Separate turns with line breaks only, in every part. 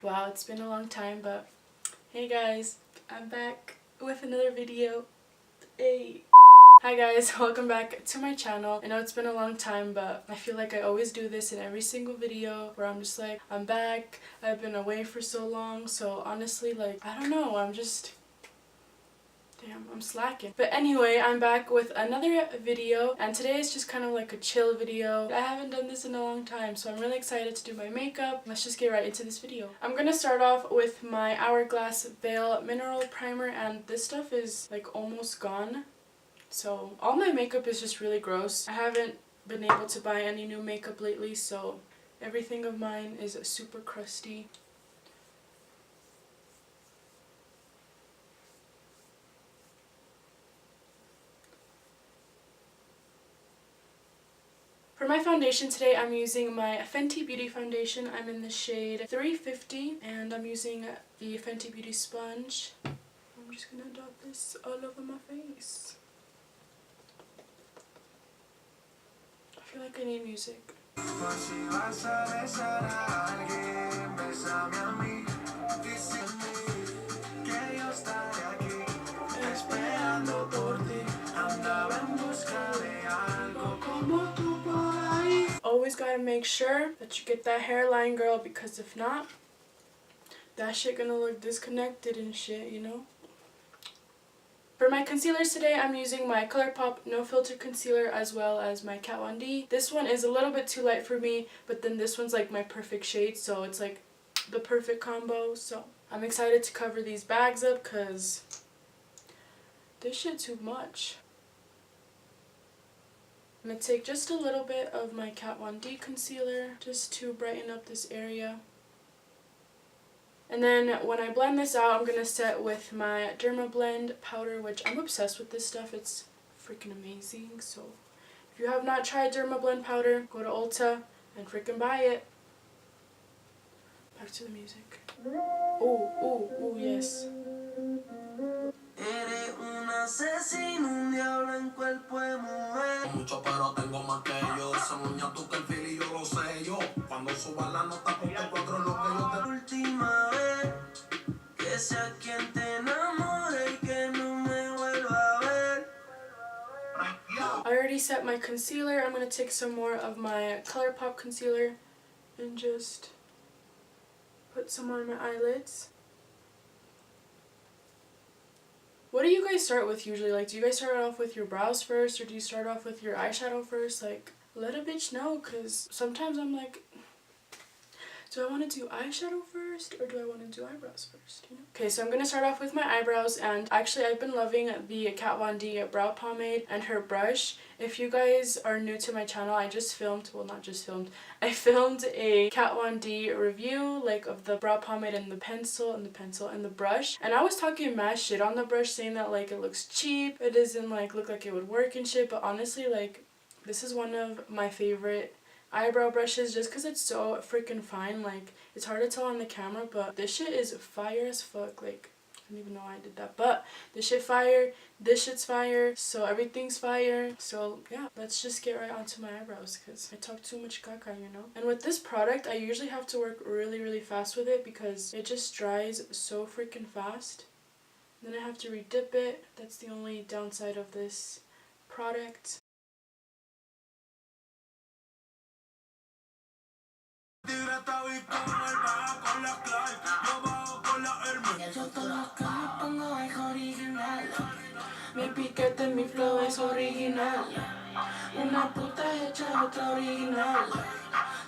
Wow, it's been a long time, but hey guys, I'm back with another video. Hey. Hi guys, welcome back to my channel. I know it's been a long time, but I feel like I always do this in every single video where I'm just like, I'm back, I've been away for so long, so honestly, like, I don't know, I'm slacking. But anyway, I'm back with another video, and today is just kind of like a chill video. I haven't done this in a long time, so I'm really excited to do my makeup. Let's just get right into this video. I'm gonna start off with my Hourglass Veil Mineral Primer, and this stuff is like almost gone. So all my makeup is just really gross. I haven't been able to buy any new makeup lately, so everything of mine is super crusty. For my foundation today, I'm using my Fenty Beauty foundation. I'm in the shade 350, and I'm using the Fenty Beauty sponge. I'm just gonna dot this all over my face. I feel like I need music. Always gotta make sure that you get that hairline, girl, because if not, that shit gonna look disconnected and shit, you know? For my concealers today, I'm using my Colourpop No Filter Concealer as well as my Kat Von D. This one is a little bit too light for me, but then this one's like my perfect shade, so it's like the perfect combo. So I'm excited to cover these bags up because this shit too much. I'm going to take just a little bit of my Kat Von D concealer just to brighten up this area. And then when I blend this out, I'm going to set with my Dermablend powder, which I'm obsessed with this stuff. It's freaking amazing. So if you have not tried Dermablend powder, go to Ulta and freaking buy it. Back to the music. Oh, oh, oh, yes. I already set my concealer. I'm going to take some more of my Colourpop concealer and just put some on my eyelids. What do you guys start with usually? Like, do you guys start off with your brows first, or do you start off with your eyeshadow first? Like, let a bitch know, because sometimes I'm like, do I want to do eyeshadow first, or do I want to do eyebrows first, you know? Okay, so I'm going to start off with my eyebrows, and actually I've been loving the Kat Von D brow pomade and her brush. If you guys are new to my channel, I just filmed, well, not just filmed, I filmed a Kat Von D review, like, of the brow pomade and the pencil and the brush, and I was talking mad shit on the brush, saying that, like, it looks cheap, it doesn't, like, look like it would work and shit, but honestly, like, this is one of my favorite eyebrow brushes just because it's so freaking fine. Like, it's hard to tell on the camera, but this shit is fire as fuck. Like, I don't even know why I did that, but this shit fire, this shit's fire, so everything's fire. So yeah, let's just get right onto my eyebrows because I talk too much caca, you know? And with this product, I usually have to work really fast with it because it just dries so freaking fast. Then I have to re-dip it. That's the only downside of this product. Mi piquete, mi flow es original. Una puta hecha otra original.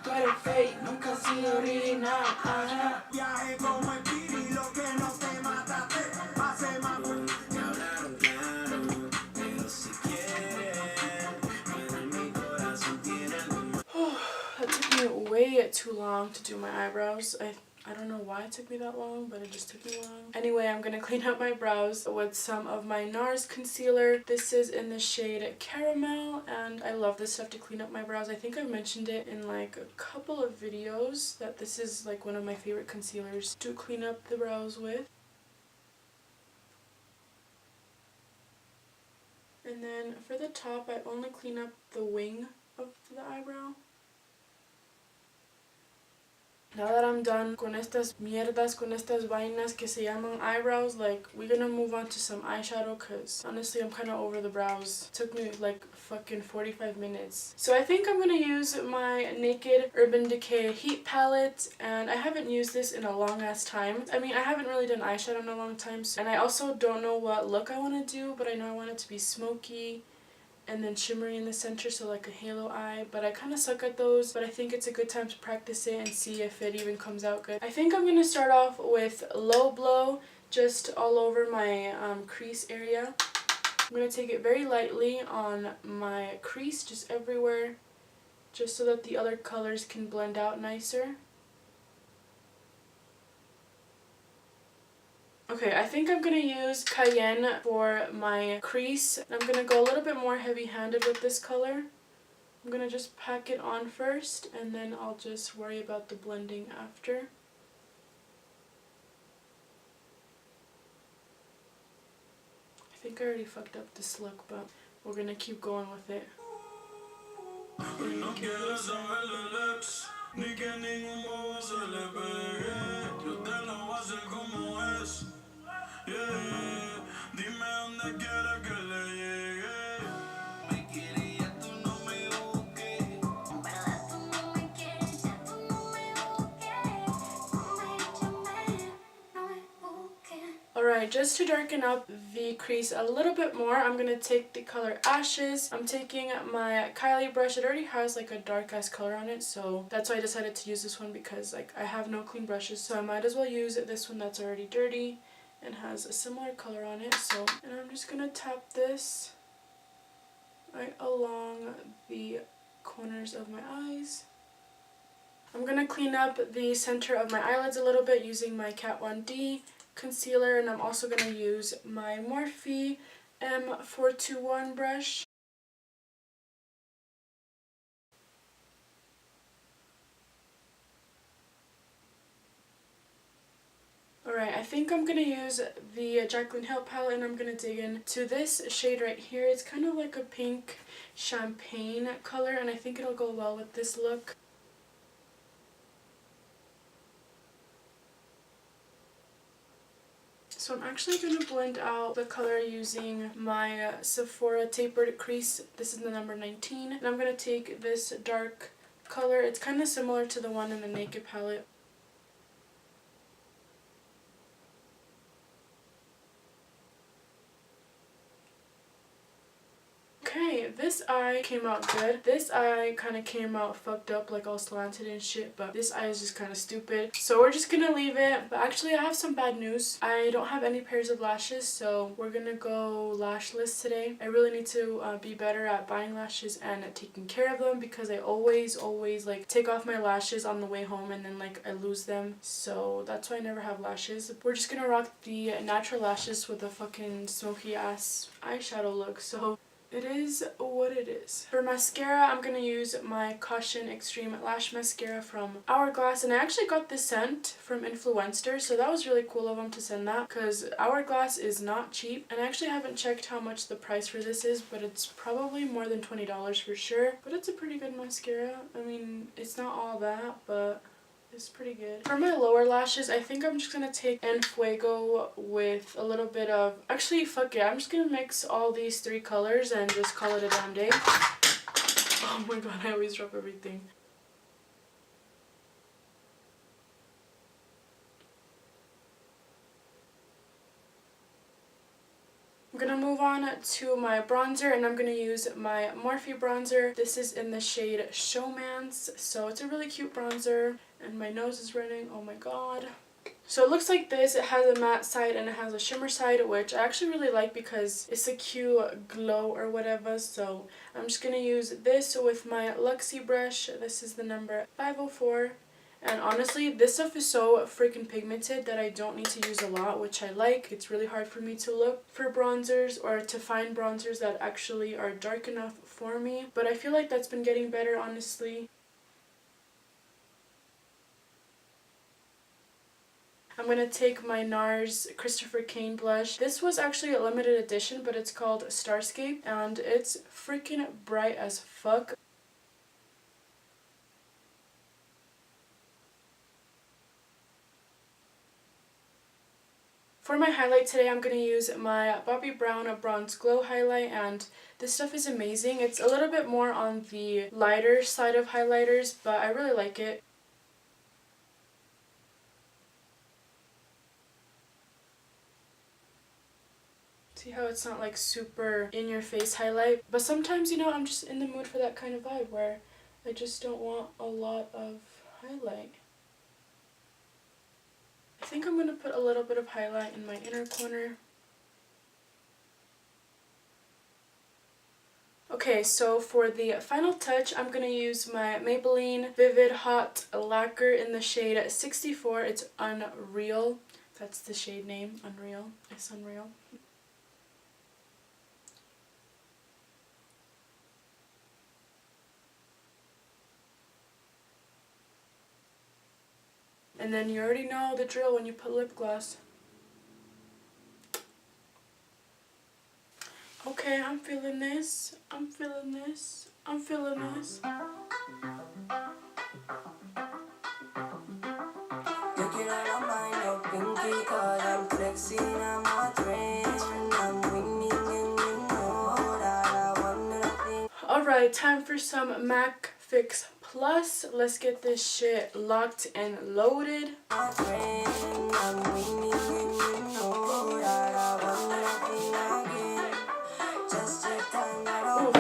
Tú eres fake, nunca has sido original. Ajá. Viaje como el piri, lo que no te mataste. Hace más. Me hablaron claro, pero si quieren, en mi corazón tiene algo. That took me way too long to do my eyebrows. I don't know why it took me that long, but it just took me long. Anyway, I'm going to clean up my brows with some of my Nars concealer. This is in the shade Caramel, and I love this stuff to clean up my brows. I think I've mentioned it in like a couple of videos that this is like one of my favorite concealers to clean up the brows with. And then for the top, I only clean up the wing of the eyebrow. Now that I'm done con estas mierdas, con estas vainas que se llaman eyebrows, like, we're gonna move on to some eyeshadow because honestly I'm kind of over the brows. It took me like fucking 45 minutes. So I think I'm gonna use my Naked Urban Decay Heat Palette, and I haven't used this in a long ass time. I mean, I haven't really done eyeshadow in a long time, and I also don't know what look I want to do, but I know I want it to be smoky and then shimmery in the center, so like a halo eye, but I kind of suck at those, but I think it's a good time to practice it and see if it even comes out good. I think I'm going to start off with low blow just all over my crease area. I'm going to take it very lightly on my crease, just everywhere, just so that the other colors can blend out nicer. Okay, I think I'm going to use Cayenne for my crease. I'm going to go a little bit more heavy-handed with this color. I'm going to just pack it on first, and then I'll just worry about the blending after. I think I already fucked up this look, but we're going to keep going with it. Alright, just to darken up the crease a little bit more, I'm going to take the color Ashes. I'm taking my Kylie brush. It already has like a dark ass color on it, so that's why I decided to use this one, because like I have no clean brushes, so I might as well use this one that's already dirty and has a similar color on it. So, and I'm just going to tap this right along the corners of my eyes. I'm going to clean up the center of my eyelids a little bit using my Kat 1D concealer, and I'm also going to use my Morphe M421 brush. Alright, I think I'm going to use the Jaclyn Hill palette, and I'm going to dig into this shade right here. It's kind of like a pink champagne color, and I think it'll go well with this look. So I'm actually going to blend out the color using my Sephora Tapered Crease. This is the number 19. And I'm going to take this dark color. It's kind of similar to the one in the Naked palette. Okay, this eye came out good. This eye kind of came out fucked up, like all slanted and shit, but this eye is just kind of stupid. So we're just gonna leave it. But actually I have some bad news. I don't have any pairs of lashes, so we're gonna go lashless today. I really need to be better at buying lashes and taking care of them, because I always like take off my lashes on the way home and then like I lose them. So that's why I never have lashes. We're just gonna rock the natural lashes with a fucking smoky ass eyeshadow look. So it is what it is. For mascara, I'm going to use my Caution Extreme Lash Mascara from Hourglass. And I actually got this scent from Influenster, so that was really cool of them to send that, because Hourglass is not cheap. And I actually haven't checked how much the price for this is, but it's probably more than $20 for sure. But it's a pretty good mascara. I mean, it's not all that, but it's pretty good. For my lower lashes, I think I'm just gonna take Enfuego with a little bit of, actually fuck it, I'm just gonna mix all these three colors and just call it a damn day. Oh my god, I always drop everything. I'm gonna move on to my bronzer, and I'm gonna use my Morphe bronzer. This is in the shade Showmance, so it's a really cute bronzer. And my nose is running, oh my god. So it looks like this. It has a matte side and it has a shimmer side, which I actually really like because it's a cute glow or whatever. So I'm just going to use this with my Luxie brush. This is the number 504. And honestly, this stuff is so freaking pigmented that I don't need to use a lot, which I like. It's really hard for me to look for bronzers or to find bronzers that actually are dark enough for me. But I feel like that's been getting better, honestly. I'm going to take my Nars Christopher Kane blush. This was actually a limited edition, but it's called StarScape, and it's freaking bright as fuck. For my highlight today, I'm going to use my Bobbi Brown Bronze Glow highlight, and this stuff is amazing. It's a little bit more on the lighter side of highlighters, but I really like it. See how it's not like super in your face highlight? But sometimes, you know, I'm just in the mood for that kind of vibe where I just don't want a lot of highlight. I think I'm going to put a little bit of highlight in my inner corner. Okay, so for the final touch, I'm going to use my Maybelline Vivid Hot Lacquer in the shade 64. It's Unreal. That's the shade name, Unreal. It's Unreal. And then you already know the drill when you put lip gloss. Okay, I'm feeling this. I'm feeling this. I'm feeling this. Alright, time for some MAC Fix Plus. Let's get this shit locked and loaded.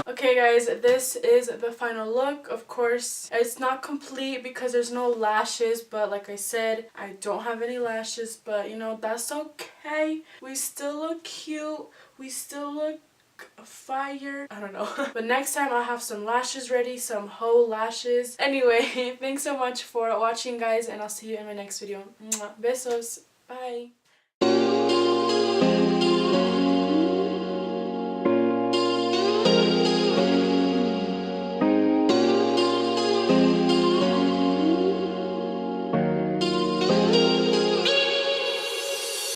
Okay guys, this is the final look. Of course, it's not complete because there's no lashes, but like I said, I don't have any lashes, but you know, that's okay. We still look cute. We still look fire. I don't know. But next time I'll have some lashes ready, some whole lashes. Anyway, thanks so much for watching guys, and I'll see you in my next video. Mwah. Besos. Bye.